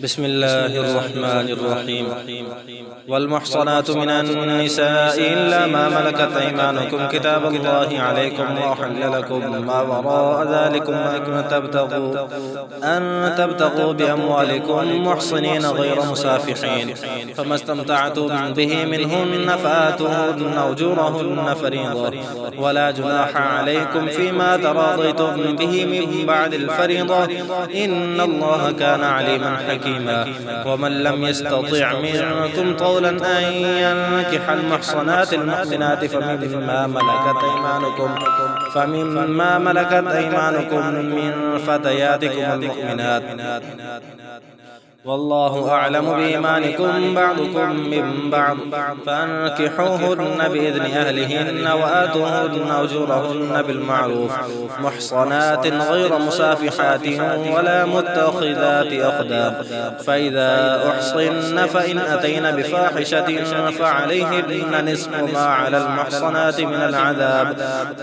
بسم الله الرحمن الرحيم. والمحصنات من النساء إلا ما ملكت أيمانكم كتاب الله عليكم وأحل لكم ما وراء ذلكم أن تبتغوا بأموالكم محصنين غير مسافحين، فما استمتعتم به منهن فآتوهن أجورهن فريضة، ولا جناح عليكم فيما تراضيتم به من بعد الفريضة، إن الله كان عليما حكيما. ومن لم يستطع منكم طولا أن ينكح المحصنات المؤمنات فمما ملكت أيمانكم من فتياتكم المؤمنات، والله أعلم بإيمانكم بعضكم من بعض، فانكحوهن بإذن أهلهن وآتوهن أجورهن بالمعروف، محصنات غير مسافحات ولا متخذات أخدان، فإذا أحصن فإن أتين بفاحشة فعليهن نصف ما على المحصنات من العذاب،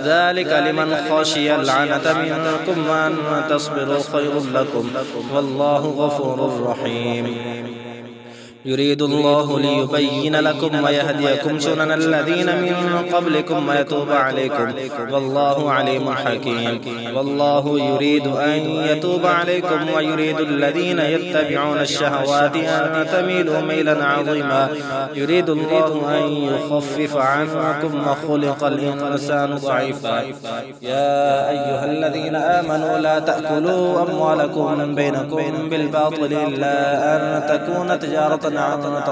ذلك لمن خشي العنة منكم، وأن تصبروا خير لكم، والله غفور رحيم. يريد الله ليبين لكم ويهديكم سنن الذين من قبلكم ويتوب عليكم، والله عليم حكيم. والله يريد أن يتوب عليكم ويريد الذين يتبعون الشهوات أن تميلوا ميلا عظيما. يريد الله أن يخفف عنكم وخلق الإنسان ضعيفا. يا أيها الذين آمنوا لا تأكلوا أموالكم بينكم بالباطل إلا أن تكون تجارة عن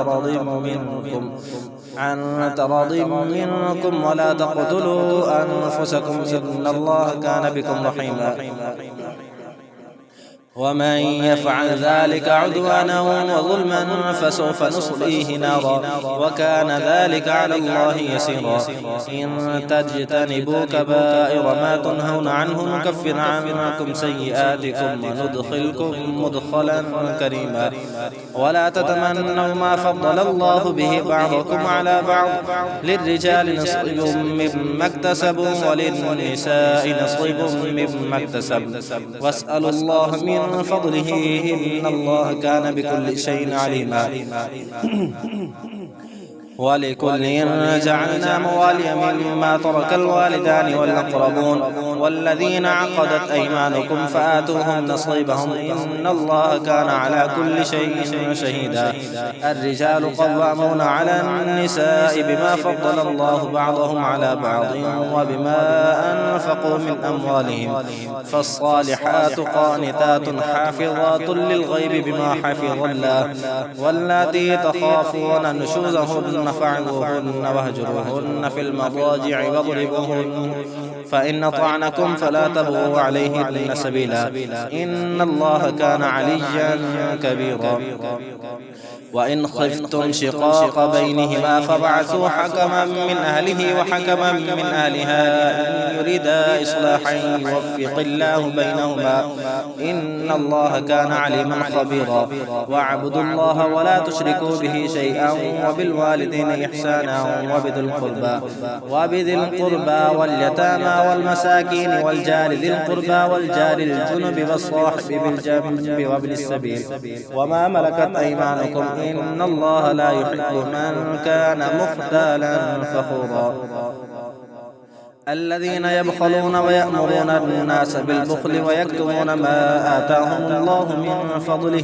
تراضي منكم، ولا تقتلوا أنفسكم إن الله كان بكم رحيما. ومن يفعل ذلك عدوانا وظلما فسوف نصليه نارا، وكان ذلك على الله يسيرا. إن تجتنبوا كبائر ما تنهون عنه نكفر عنكم سيئاتكم وندخلكم مدخلا كريما. ولا تتمنوا ما فضل الله به بعضكم على بعض، للرجال نصيب مما اكتسبوا وللنساء نصيب مما اكتسبن، واسألوا الله من فضله إن الله كان بكل شيء عليما. ولكل جعلنا موالي مما ترك الوالدان والأقربون والذين عقدت أيمانكم فآتوهم نصيبهم، إن الله كان على كل شيء شهيدا. الرجال قوامون على النساء بما فضل الله بعضهم على بعض وبما أنفقوا من أموالهم، فالصالحات قانتات حافظات للغيب بما حفظ الله، واللاتي تخافون نشوزهن فاعظوهن واهجروهن في المضاجع واضربوهن، فإن طعنكم فلا تبغوا عليهن سبيلا، إن الله كان عليا كبيرا. وإن خفتم شقاق بينهما فبعثوا حكما من أهله وحكما من أهلها إن يريدا إصلاحا يوفق الله بينهما، إن الله كان عليما خبيرا. واعبدوا الله ولا تشركوا به شيئا، وبالوالدين إحسانا وبذي القربى واليتامى والمساكين والجار ذي القربى والجار الجنب والصاحب بالجنب وابن السبيل وما ملكت أيمانكم، إن الله لا يحب من كان مختالا فخورا. الذين يبخلون ويأمرون الناس بالبخل ويكتمون ما آتاهم الله من فضله،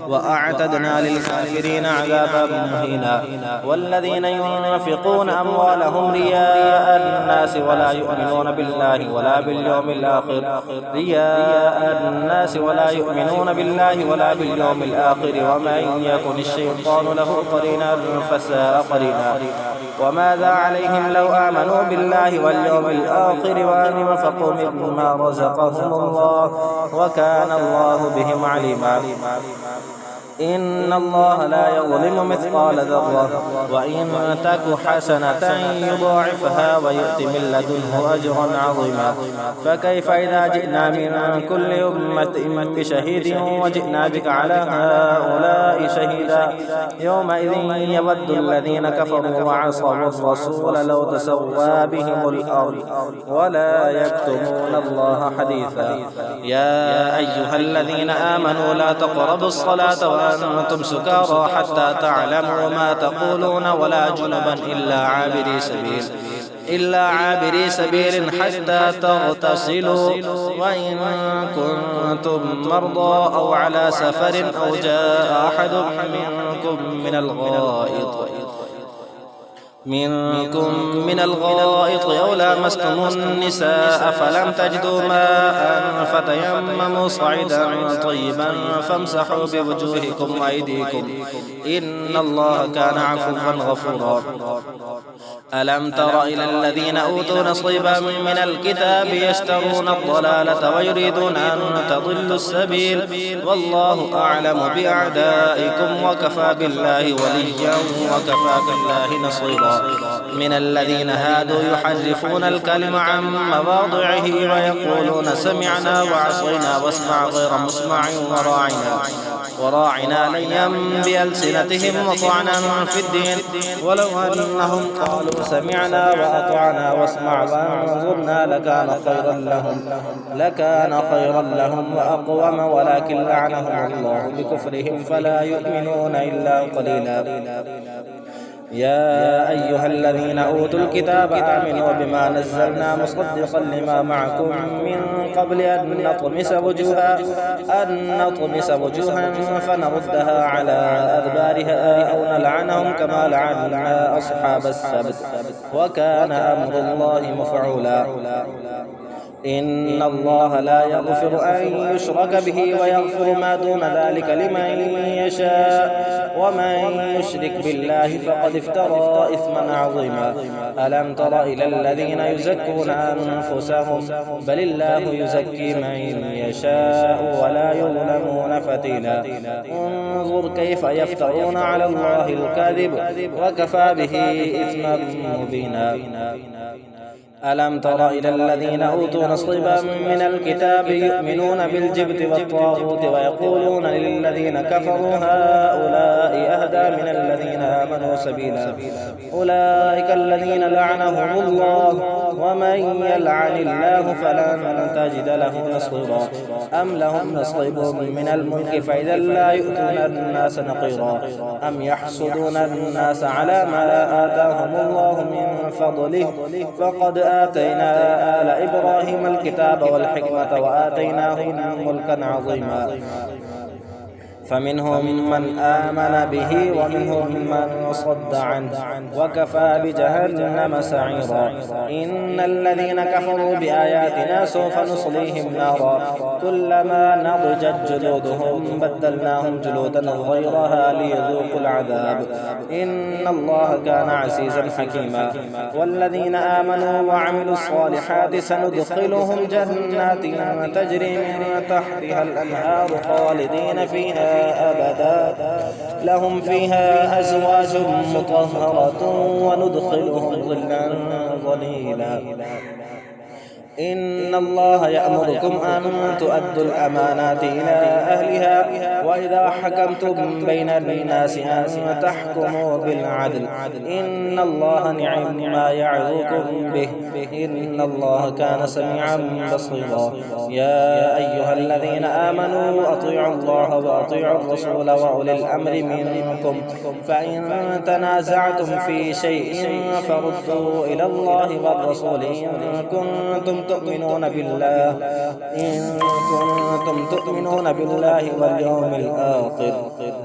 وأعتدنا للكافرين عذابا مهينا. والذين ينفقون أموالهم رياء الناس ولا يؤمنون بالله ولا باليوم الآخر ومن يكن الشيطان له قرينا فساء قرينا. وماذا عليهم لو آمنوا بالله واليوم الآخر وأنفقوا مما رزقهم الله، وكان الله بهم عليما. إن الله لا يظلم مثقال ذرة، وإن تك حسنة يضاعفها ويؤت من لدنه أجرا عظيما. فكيف إذا جئنا من كل أمة بشهيد وجئنا بك على هؤلاء شهيدا، يومئذ يود الذين كفروا وعصوا الرسول لو تسوى بهم الأرض ولا يكتمون الله حديثا. يا أيها الذين آمنوا لا تقربوا الصلاة وأنتم سكارى حتى تعلموا ما تقولون ولا جنبا إلا عابري سبيل حتى تغتسلوا وإن كنتم مرضى أو على سفر أو جاء أحد منكم من الغائط أو لامستم النساء فلم تجدوا ماء فتيمموا صعيدا طيبا فامسحوا بوجوهكم وأيديكم إن الله كان عفوا غفورا. ألم تر إلى الذين أوتوا نصيبا من الكتاب يشترون الضلالة ويريدون أن تضلوا السبيل والله أعلم بأعدائكم وكفى بالله وليا وكفى بالله نصيرا. من الذين هادوا يحرفون الكلم عن مواضعه ويقولون سمعنا وعصينا واسمع غير مسمع وراعنا ليا بألسنتهم وطعنا في الدين ولو أنهم قالوا سمعنا وأطعنا واسمع وانظرنا لكان خيرا لهم وأقوم ولكن لعنهم الله بكفرهم فلا يؤمنون إلا قليلا. يا أيها الذين أوتوا الكتاب آمنوا بما نزلنا مصدقا لما معكم من قبل أن نطمس وجوها فنردها على أدبارها أو نلعنهم كما لعنا أصحاب السبت وكان أمر الله مفعولا. إن الله لا يغفر أن يشرك به ويغفر ما دون ذلك لمن يشاء ومن يشرك بالله فقد افترى إثما عظيما. ألم تر إلى الذين يزكون أنفسهم بل الله يزكي من يشاء ولا يظلمون فتيلا. انظر كيف يفترون على الله الكذب وكفى به إثما مبينا. ألم تر إلى الذين أوتوا نصيبا من الكتاب يؤمنون بالجبت والطاغوت ويقولون للذين كفروا هؤلاء أهدى من الذين آمنوا سبيلا. أولئك الذين لعنهم الله ومن يلعن الله فلن تجد له نصيرا. أم لهم نصيب من الملك فإذا لا يؤتون الناس نقيرا. أم يحسدون الناس على ما آتاهم الله من فضله فقد آتينا آل إبراهيم الكتاب والحكمة وآتيناهم ملكا عظيما. فمنهم من آمن به ومنهم من صد عنه وكفى بجهنم سعيرا. إن الذين كفروا بآياتنا سوف نصليهم نارا كلما نضجت جلودهم بدلناهم جلودا غيرها ليذوقوا العذاب إن الله كان عزيزا حكيما. والذين آمنوا وعملوا الصالحات سندخلهم جنات تجري من تحتها الأنهار خالدين فيها أبدا لهم فيها أزواج مطهرة وندخلهم ظلا ظليلا. إن الله يأمركم أن تؤدوا الأمانات إلى أهلها وإذا حكمتم بين الناس أن تحكموا بالعدل إن الله نعم ما يعظكم به إن الله كان سميعا بصيرا. يا أيها الذين آمنوا أطيعوا الله وأطيعوا الرسول وأولي الأمر منكم فإن تنازعتم في شيء فردوا إلى الله والرسول إن كنتم تؤمنون بالله واليوم الآخر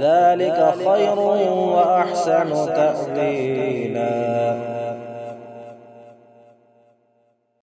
ذلك خير وأحسن تأويلا.